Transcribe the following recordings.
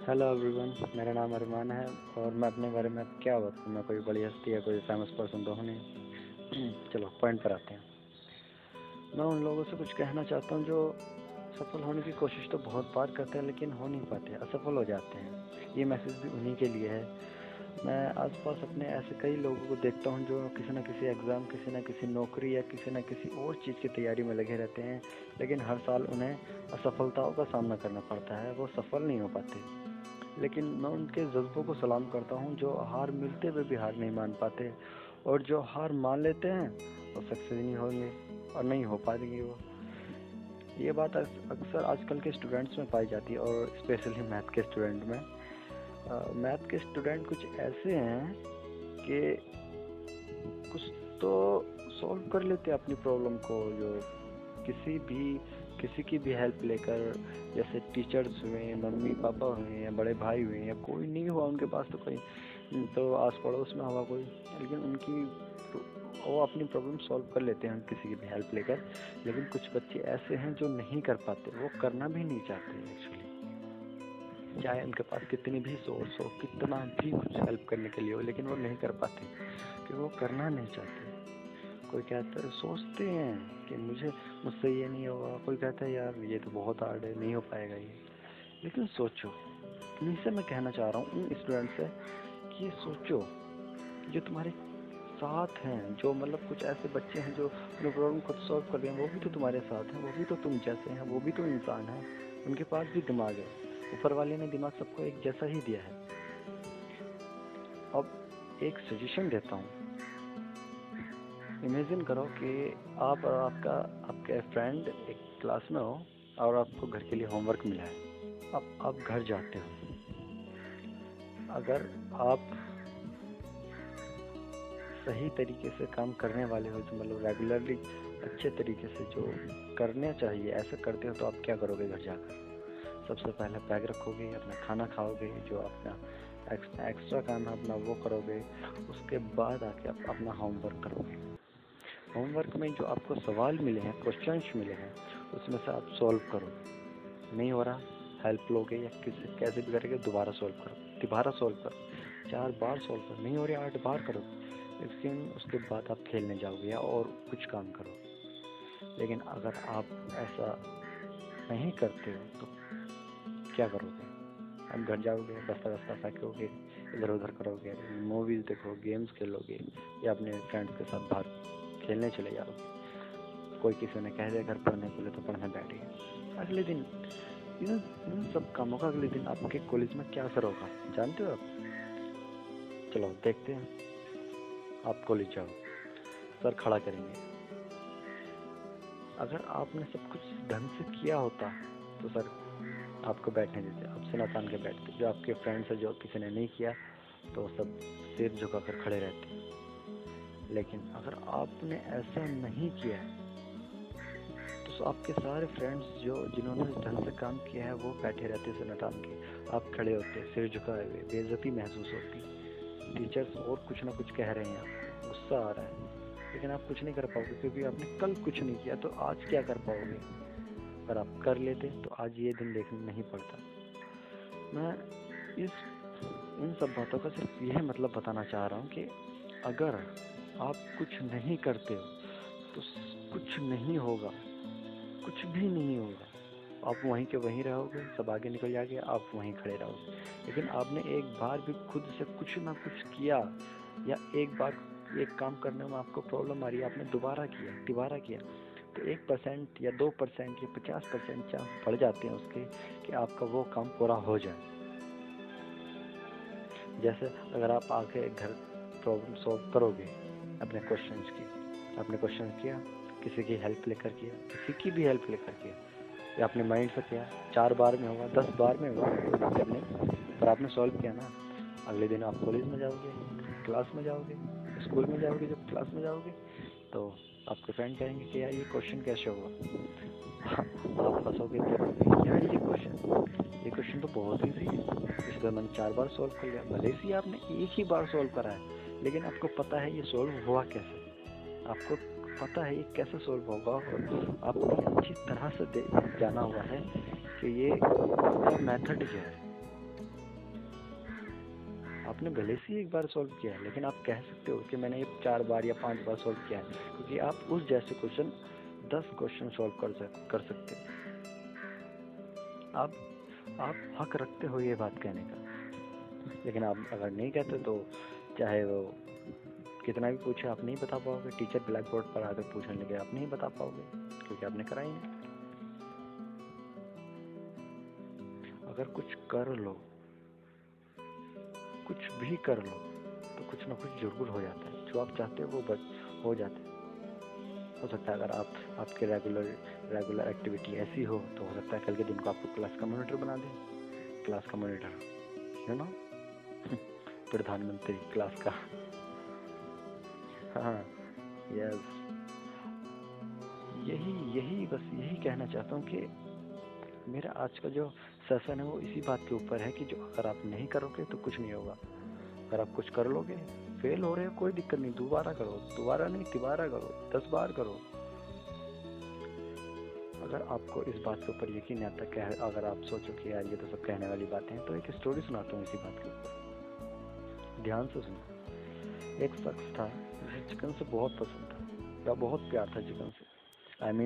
Hello everyone, मेरा नाम अरमान है और मैं अपने बारे में अब क्या बताऊँ। मैं कोई बड़ी हस्ती या कोई फेमस पर्सन तो हूँ नहीं। चलो पॉइंट पर आते हैं। मैं उन लोगों से कुछ कहना चाहता हूँ जो सफल होने की कोशिश तो बहुत बार करते हैं लेकिन हो नहीं पाते, असफल हो जाते हैं। ये मैसेज भी उन्हीं के लिए है। मैं आसपास अपने ऐसे कई लोगों को देखता हूँ जो किसी न किसी एग्ज़ाम, किसी न किसी नौकरी या किसी न किसी और चीज़ की तैयारी में लगे रहते हैं, लेकिन हर साल उन्हें असफलताओं का सामना करना पड़ता है। वो सफल नहीं हो पाते। लेकिन मैं उनके जज्बों को सलाम करता हूँ जो हार मिलते हुए भी हार नहीं मान पाते, और जो हार मान लेते हैं वो सक्सेस नहीं होंगे और नहीं हो पाएगी वो। ये बात अक्सर आजकल के स्टूडेंट्स में पाई जाती है, और स्पेशली मैथ के स्टूडेंट में। मैथ के स्टूडेंट कुछ ऐसे हैं कि कुछ तो सॉल्व कर लेते हैं अपनी प्रॉब्लम को, जो किसी की भी हेल्प लेकर। जैसे टीचर्स हुए, मम्मी पापा हुए या बड़े भाई हुए, या कोई नहीं हुआ उनके पास तो कोई तो आस पड़ोस में हुआ कोई, लेकिन वो अपनी प्रॉब्लम सॉल्व कर लेते हैं किसी की भी हेल्प लेकर। लेकिन कुछ बच्चे ऐसे हैं जो नहीं कर पाते, वो करना भी नहीं चाहते एक्चुअली। चाहे उनके पास कितनी भी सोर्स हो, कितना भी कुछ हेल्प करने के लिए हो, लेकिन वो नहीं कर पाते कि वो करना नहीं चाहते। कोई कहता है, सोचते हैं कि मुझसे ये नहीं होगा। कोई कहता है यार ये तो बहुत हार्ड है, नहीं हो पाएगा ये। लेकिन सोचो, उन्हीं से मैं कहना चाह रहा हूँ, उन स्टूडेंट से, कि ये सोचो कि जो तुम्हारे साथ हैं, जो मतलब कुछ ऐसे बच्चे हैं जो अपने प्रॉब्लम खुद सॉल्व कर रहे हैं, वो भी तो तुम्हारे साथ हैं, वो भी तो तुम जैसे हैं, वो भी तो इंसान हैं। उनके पास भी दिमाग है। ऊपर वाले ने दिमाग सबको एक जैसा ही दिया है। अब एक सजेशन देता हूँ। इमेजिन करो कि आप और आपके फ्रेंड एक क्लास में हो और आपको घर के लिए होमवर्क मिला है। अब आप घर जाते हो। अगर आप सही तरीके से काम करने वाले हो, जो मतलब रेगुलरली अच्छे तरीके से जो करने चाहिए ऐसा करते हो, तो आप क्या करोगे घर जाकर? सबसे पहले बैग रखोगे, अपना खाना खाओगे, जो अपना एक्स्ट्रा काम है अपना वो करोगे। उसके बाद आके आप अपना होमवर्क करोगे। होमवर्क में जो आपको सवाल मिले हैं, क्वेश्चंस मिले हैं, उसमें से आप सॉल्व करो। नहीं हो रहा, हेल्प लोगे या किसी कैसे भी करके दोबारा सॉल्व करो, दोबारा सॉल्व करो, 4 बार सॉल्व करो। नहीं हो रहा, 8 बार करो। लेकिन उसके बाद आप खेलने जाओगे या और कुछ काम करो। लेकिन अगर आप ऐसा नहीं करते हो तो क्या करोगे? आप घर जाओगे, बस्ता बस्ता फेंकोगे, इधर उधर करोगे, मूवीज़ देखोगे, गेम्स खेलोगे, या अपने फ्रेंड्स के साथ बाहर खेलने चले जाओगे। कोई किसी ने कह दिया घर पढ़ने के लिए तो पढ़ने बैठ गए। अगले दिन इन सब कामों का अगले दिन आपके कॉलेज में क्या असर होगा जानते हो आप? चलो देखते हैं। आप कॉलेज जाओ, सर खड़ा करेंगे। अगर आपने सब कुछ ढंग से किया होता तो सर आपको बैठने देते, आप सिर तान के बैठते। जो आपके फ्रेंड्स हैं, जो किसी ने नहीं किया, तो सब सिर झुकाकर खड़े रहते। लेकिन अगर आपने ऐसा नहीं किया तो आपके सारे फ्रेंड्स जो जिन्होंने ढंग से काम किया है वो बैठे रहते सिर तान के, आप खड़े होते सिर झुकाए हुए, बेइज्जती महसूस होती। टीचर्स और कुछ ना कुछ कह रहे हैं, आपको गुस्सा आ रहा है, लेकिन आप कुछ नहीं कर पाओगे क्योंकि आपने कल कुछ नहीं किया। तो आज क्या कर पाओगे? अगर आप कर लेते तो आज ये दिन देखने नहीं पड़ता। मैं इस इन सब बातों का सिर्फ यह मतलब बताना चाह रहा हूँ कि अगर आप कुछ नहीं करते हो तो कुछ नहीं होगा, कुछ भी नहीं होगा। आप वहीं के वहीं रहोगे, सब आगे निकल जाएंगे, आप वहीं खड़े रहोगे। लेकिन आपने एक बार भी खुद से कुछ ना कुछ किया, या एक बार एक काम करने में आपको प्रॉब्लम आ रही है, आपने दोबारा किया, तो 1% या 2% या 50% चांस बढ़ जाते हैं उसके कि आपका वो काम पूरा हो जाए। जैसे अगर आप आके घर प्रॉब्लम सॉल्व करोगे अपने क्वेश्चंस की, आपने क्वेश्चन किया, किसी की हेल्प लेकर किया, किसी की भी हेल्प लेकर किया, या अपने माइंड से किया, 4 बार में होगा, 10 बार में होगा, कोई दिक्कत नहीं, पर आपने सॉल्व किया ना। अगले दिन आप कॉलेज में जाओगे, क्लास में जाओगे, स्कूल में जाओगे, जब क्लास में जाओगे तो आपके फ्रेंड कहेंगे कि यार ये क्वेश्चन कैसे हुआ। आप फंसोगे, देखोगे यार ये क्वेश्चन तो बहुत ईजी है, इसको मैंने 4 बार सॉल्व कर लिया। भले ही आपने एक ही बार सॉल्व करा है, लेकिन आपको पता है ये सॉल्व हुआ कैसे, आपको पता है ये कैसे सॉल्व होगा, और आपको अच्छी तरह से जाना हुआ है कि ये इसका मेथड क्या है। आपने भले से एक बार सॉल्व किया है, लेकिन आप कह सकते हो कि मैंने ये 4 बार या 5 बार सॉल्व किया है, क्योंकि आप उस जैसे क्वेश्चन 10 क्वेश्चन सॉल्व कर सकते हो। आप हक रखते हो ये बात कहने का, लेकिन आप अगर नहीं कहते तो चाहे वो कितना भी पूछे आप नहीं बता पाओगे। टीचर ब्लैक बोर्ड पर आकर पूछने लगे आप नहीं बता पाओगे, क्योंकि आपने करा ही नहीं। अगर कुछ कर लो, कुछ भी कर लो, तो कुछ ना कुछ जरूर हो जाता है। जो आप चाहते हो वो हो जाता है। हो सकता है अगर आपके रेगुलर एक्टिविटी ऐसी हो तो हो सकता है कल के दिन को आपको क्लास का मॉनिटर बना दें। क्लास का मॉनिटर, यू नो, प्रधानमंत्री क्लास का। हाँ, यस, बस यही कहना चाहता हूँ कि मेरा आज का जो सेशन है वो इसी बात के ऊपर है कि जो अगर आप नहीं करोगे तो कुछ नहीं होगा। अगर आप कुछ कर लोगे, फेल हो रहे हो कोई दिक्कत नहीं, दोबारा करो, दोबारा नहीं तिबारा करो, 10 बार करो। अगर आपको इस बात के ऊपर यकीन आता है, अगर आप सोचो कि यार ये तो सब कहने वाली बातें हैं, तो एक स्टोरी सुनाता हूँ इसी बात के ऊपर, ध्यान से सुनो। एक शख्स था जिसे चिकन से बहुत पसंद था, या बहुत प्यार था चिकन से।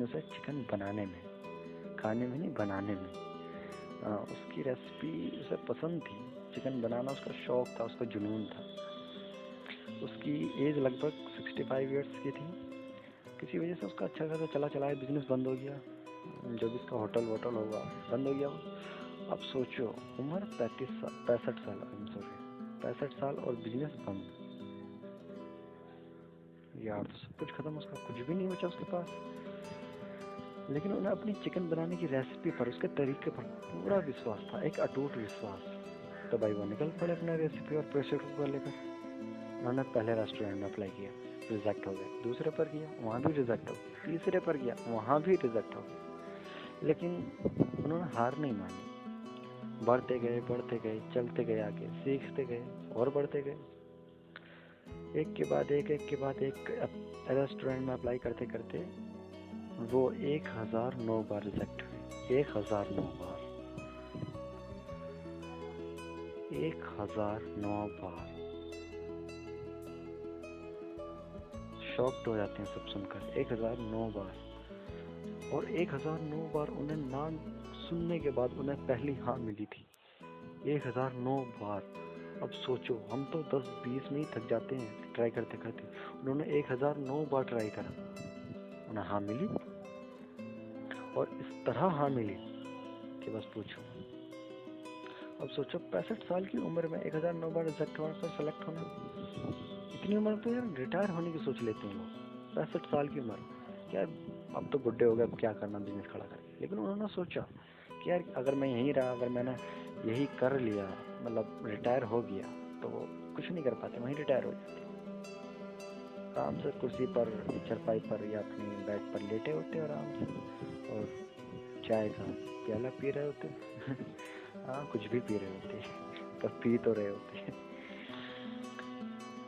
उसे चिकन बनाने में, खाने में नहीं, बनाने में। उसकी रेसिपी उसे पसंद थी, चिकन बनाना उसका शौक था, उसका जुनून था। उसकी एज लगभग 65 ईयर्स की थी। किसी वजह से उसका अच्छा खासा चला चला बिजनेस बंद हो गया, जो भी इसका होटल होगा बंद हो गया वो। अब सोचो, उम्र 65 साल और बिजनेस बंद। यार तो सब कुछ खत्म, उसका कुछ भी नहीं बचा उसके पास। लेकिन उन्हें अपनी चिकन बनाने की रेसिपी पर, उसके तरीके पर पूरा विश्वास था, एक अटूट विश्वास। तो भाई वो निकल पड़े अपना रेसिपी और प्रेशर कुकर लेकर। उन्होंने पहले रेस्टोरेंट में अप्लाई किया, रिजेक्ट हो गया। दूसरे पर किया, वहाँ भी रिजेक्ट हो गया। तीसरे पर किया, वहाँ भी रिजेक्ट हो गया। लेकिन उन्होंने हार नहीं मानी, बढ़ते गए, चलते गए, आगे सीखते गए और बढ़ते गए। एक के बाद एक रेस्टोरेंट में अप्लाई करते करते वो 1009 बार रिजेक्ट हुए। 1009 बार, 1009 बार। शॉक्ड हो जाते हैं सब सुनकर, 1009 बार। और 1009 बार उन्हें ना सुनने के बाद उन्हें पहली हाँ मिली थी। 1009 बार। अब सोचो, हम तो 10-20 में ही थक जाते हैं ट्राई करते करते, उन्होंने 1009 बार ट्राई करा, उन्हें हाँ मिली। और इस तरह हाँ मिली कि बस पूछो। अब सोचो, 65 साल की उम्र में 1009 बार रिजेक्ट होना, फिर सेलेक्ट होना। इतनी उम्र तो यार रिटायर होने की सोच लेते हैं लोग। 65 साल की उम्र, यार अब तो बुढ़े हो गए, अब क्या करना बिजनेस खड़ा करके। लेकिन उन्होंने सोचा कि यार अगर मैं यहीं रहा, अगर मैंने यही कर लिया, मतलब रिटायर हो गया, तो वो कुछ नहीं कर पाते, वहीं रिटायर हो जाते, आराम से कुर्सी पर, चरपाई पर या अपनी बेड पर लेटे होते आराम से, और चाय का प्याला पी रहे होते। हाँ, कुछ भी पी रहे होते, पर पी तो रहे होते।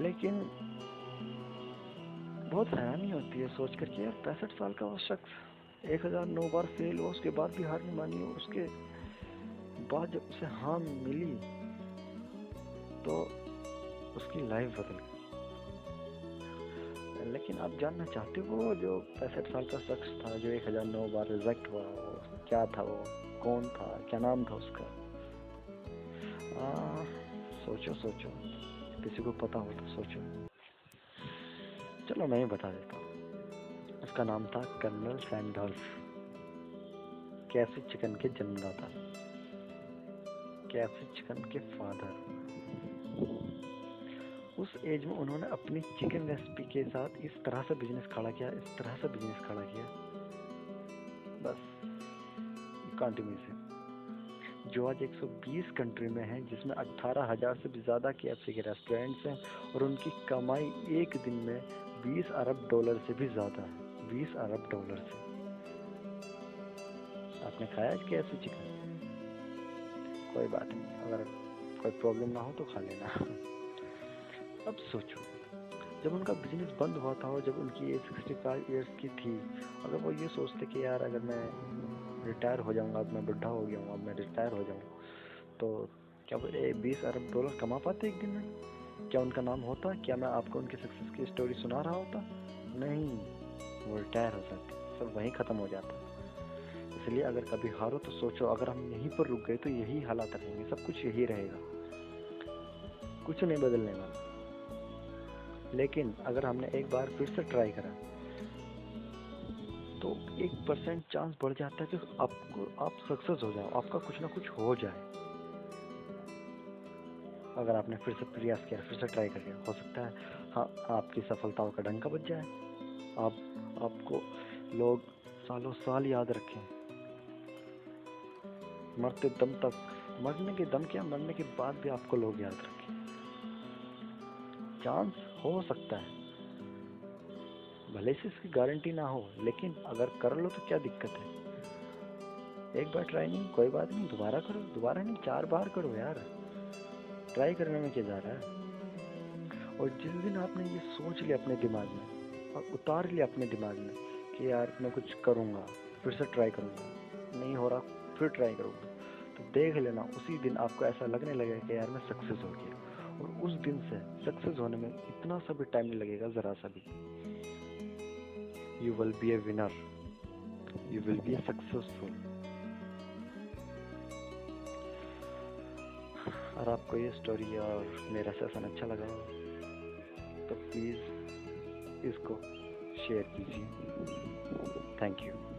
लेकिन बहुत हैरानी होती है सोच कर कि यार 65 साल का वो शख्स 1009 बार फेल हुआ, उसके बाद भी हार नहीं मानी हो। उसके बाद जब उसे हाँ मिली तो उसकी लाइफ बदल गई। लेकिन आप जानना चाहते हो, जो 65 साल का शख्स था जो 1009 बार रिजेक्ट हुआ, वो क्या था, वो कौन था, क्या नाम था उसका? सोचो, किसी को पता हो तो सोचो। चलो मैं ही बता देता हूँ। उसका नाम था कर्नल सैंडर्स, कैफी चिकन के जन्मदाता, कैफी चिकन के फादर। उस एज में उन्होंने अपनी चिकन रेसिपी के साथ इस तरह से बिजनेस खड़ा किया, बस कंटिन्यू, जो आज 120 कंट्री में है, जिसमें 18,000 से भी ज़्यादा KFC के रेस्टोरेंट्स हैं, और उनकी कमाई एक दिन में $20 अरब से भी ज़्यादा है। $20 अरब से। आपने खाया KFC चिकन? कोई बात नहीं, अगर कोई प्रॉब्लम ना हो तो खा लेना। अब सोचो, जब उनका बिजनेस बंद हुआ था और जब उनकी एज 65 ईयर्स की थी, अगर वो ये सोचते कि यार अगर मैं रिटायर हो जाऊंगा, अब मैं बुढ़ा हो गया हूँ, अब मैं रिटायर हो जाऊँ, तो क्या वो 20 अरब डॉलर कमा पाते एक दिन में? क्या उनका नाम होता? क्या मैं आपको उनके सक्सेस की स्टोरी सुना रहा होता? नहीं, वो रिटायर हो जाते, सब वहीं ख़त्म हो जाता। इसलिए अगर कभी हारो तो सोचो, अगर हम यहीं पर रुक गए तो यही हालात रहेंगे, सब कुछ यही रहेगा, कुछ नहीं बदलने वाला। लेकिन अगर हमने एक बार फिर से ट्राई करा तो 1% चांस बढ़ जाता है कि आप सक्सेस हो जाओ, आपका कुछ ना कुछ हो जाए। अगर आपने फिर से प्रयास किया, फिर से ट्राई कर लिया, हो सकता है हाँ आपकी सफलताओं का डंका बज जाए, आप आपको लोग सालों साल याद रखें, मरते दम तक, मरने के दम क्या, मरने के बाद भी आपको लोग याद रखें। चांस हो सकता है, भले से इसकी गारंटी ना हो, लेकिन अगर कर लो तो क्या दिक्कत है। एक बार ट्राई नहीं, कोई बात नहीं, दोबारा करो, दोबारा नहीं 4 बार करो यार, ट्राई करने में क्या जा रहा है। और जिस दिन आपने ये सोच लिया अपने दिमाग में और उतार लिया अपने दिमाग में कि यार मैं कुछ करूँगा, फिर से ट्राई करूँगा, नहीं हो रहा फिर ट्राई करूँगा, तो देख लेना उसी दिन आपको ऐसा लगने लगेगा कि यार मैं सक्सेस हो गया। और उस दिन से सक्सेस होने में इतना सा भी टाइम नहीं लगेगा, ज़रा सा भी। You will be A winner, you will be A successful. और आपको ये स्टोरी और मेरा सेशन अच्छा लगा हो तो प्लीज़ इसको शेयर कीजिए। Thank you.